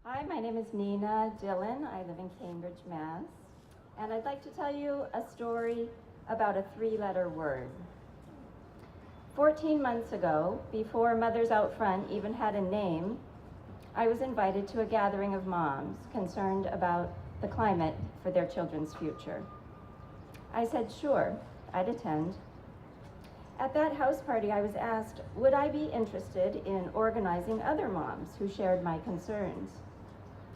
Hi, my name is Nina Dillon. I live in Cambridge, Mass. And I'd like to tell you a story about a three-letter word. 14 months ago, before Mothers Out Front even had a name, I was invited to a gathering of moms concerned about the climate for their children's future. I said, sure, I'd attend. At that house party, I was asked, would I be interested in organizing other moms who shared my concerns?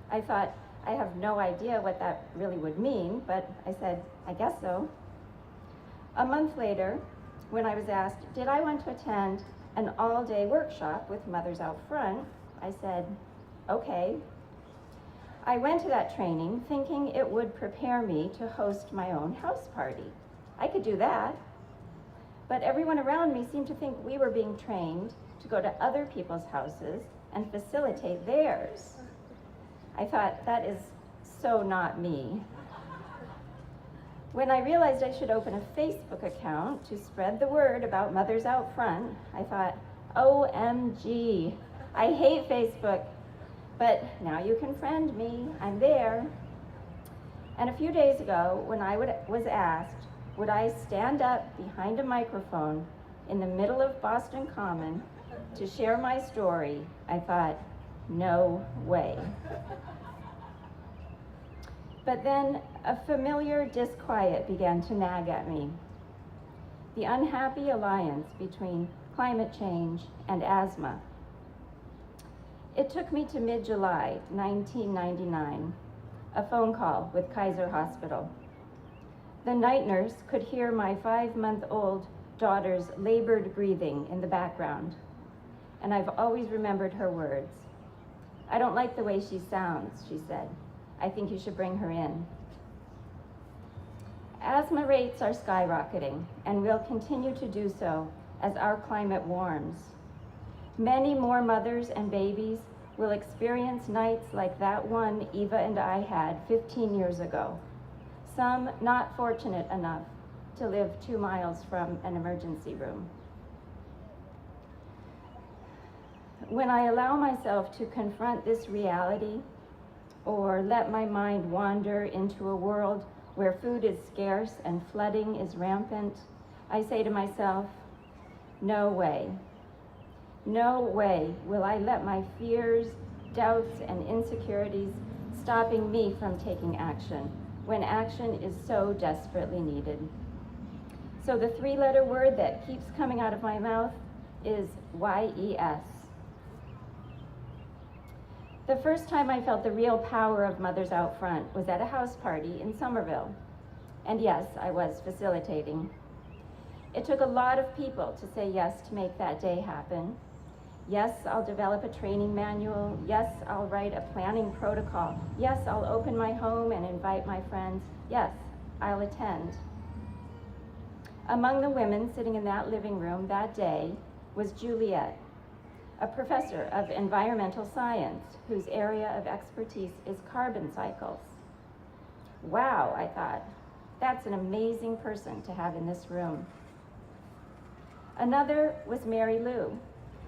I thought, I have no idea what that really would mean, but I said, I guess so. A month later, when I was asked, did I want to attend an all-day workshop with Mothers Out Front, I said, okay. I went to that training thinking it would prepare me to host my own house party. I could do that. But everyone around me seemed to think we were being trained to go to other people's houses and facilitate theirs. I thought, that is so not me. When I realized I should open a Facebook account to spread the word about Mothers Out Front, I thought, OMG, I hate Facebook, but now you can friend me, I'm there. And a few days ago, when I was asked, would I stand up behind a microphone in the middle of Boston Common to share my story, I thought, no way. But then a familiar disquiet began to nag at me. The unhappy alliance between climate change and asthma. It took me to mid-July 1999, a phone call with Kaiser Hospital. The night nurse could hear my 5-month-old daughter's labored breathing in the background, and I've always remembered her words. I don't like the way she sounds, she said. I think you should bring her in. Asthma rates are skyrocketing and will continue to do so as our climate warms. Many more mothers and babies will experience nights like that one Eva and I had 15 years ago. Some not fortunate enough to live 2 miles from an emergency room. When I allow myself to confront this reality, or let my mind wander into a world where food is scarce and flooding is rampant, I say to myself, no way. No way will I let my fears, doubts, and insecurities stopping me from taking action when action is so desperately needed. So the 3-letter word that keeps coming out of my mouth is YES. The first time I felt the real power of Mothers Out Front was at a house party in Somerville. And yes, I was facilitating. It took a lot of people to say yes to make that day happen. Yes, I'll develop a training manual. Yes, I'll write a planning protocol. Yes, I'll open my home and invite my friends. Yes, I'll attend. Among the women sitting in that living room that day was Juliet, a professor of environmental science whose area of expertise is carbon cycles. Wow, I thought, that's an amazing person to have in this room. Another was Mary Lou,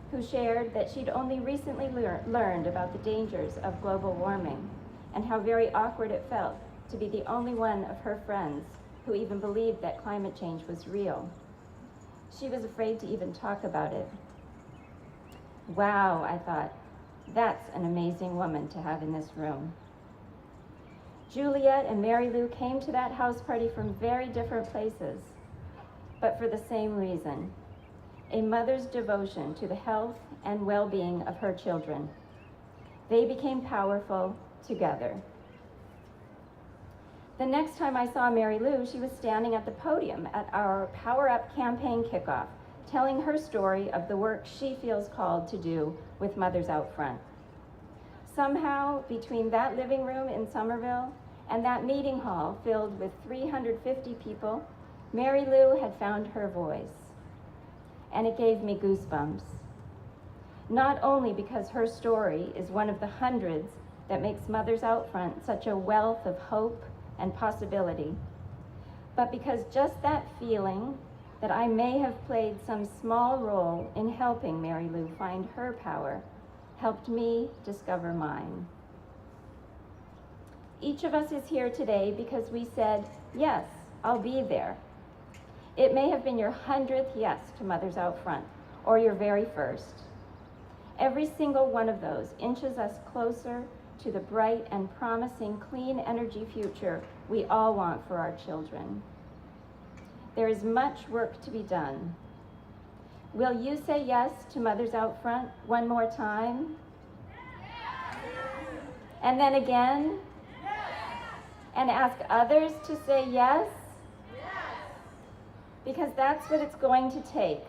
who shared that she'd only recently learned about the dangers of global warming and how very awkward it felt to be the only one of her friends who even believed that climate change was real. She was afraid to even talk about it. Wow, I thought, that's an amazing woman to have in this room. Juliet and Mary Lou came to that house party from very different places, but for the same reason, a mother's devotion to the health and well-being of her children. They became powerful together. The next time I saw Mary Lou, she was standing at the podium at our Power Up campaign kickoff, telling her story of the work she feels called to do with Mothers Out Front. Somehow, between that living room in Somerville and that meeting hall filled with 350 people, Mary Lou had found her voice. And it gave me goosebumps. Not only because her story is one of the hundreds that makes Mothers Out Front such a wealth of hope and possibility, but because just that feeling that I may have played some small role in helping Mary Lou find her power helped me discover mine. Each of us is here today because we said, yes, I'll be there. It may have been your 100th yes to Mothers Out Front, or your very first. Every single one of those inches us closer to the bright and promising clean energy future we all want for our children. There is much work to be done. Will you say yes to Mothers Out Front one more time? And then again? And ask others to say yes? Because that's what it's going to take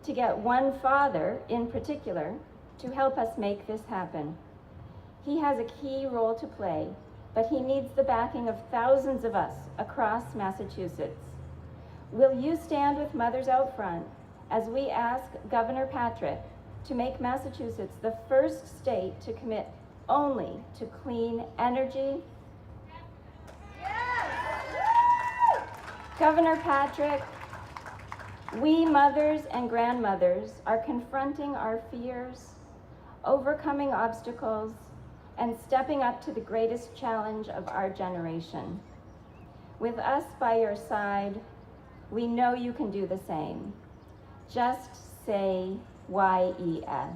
to get one father in particular to help us make this happen. He has a key role to play, but he needs the backing of thousands of us across Massachusetts. Will you stand with Mothers Out Front as we ask Governor Patrick to make Massachusetts the first state to commit only to clean energy? Governor Patrick, we mothers and grandmothers are confronting our fears, overcoming obstacles, and stepping up to the greatest challenge of our generation. With us by your side, we know you can do the same. Just say YES.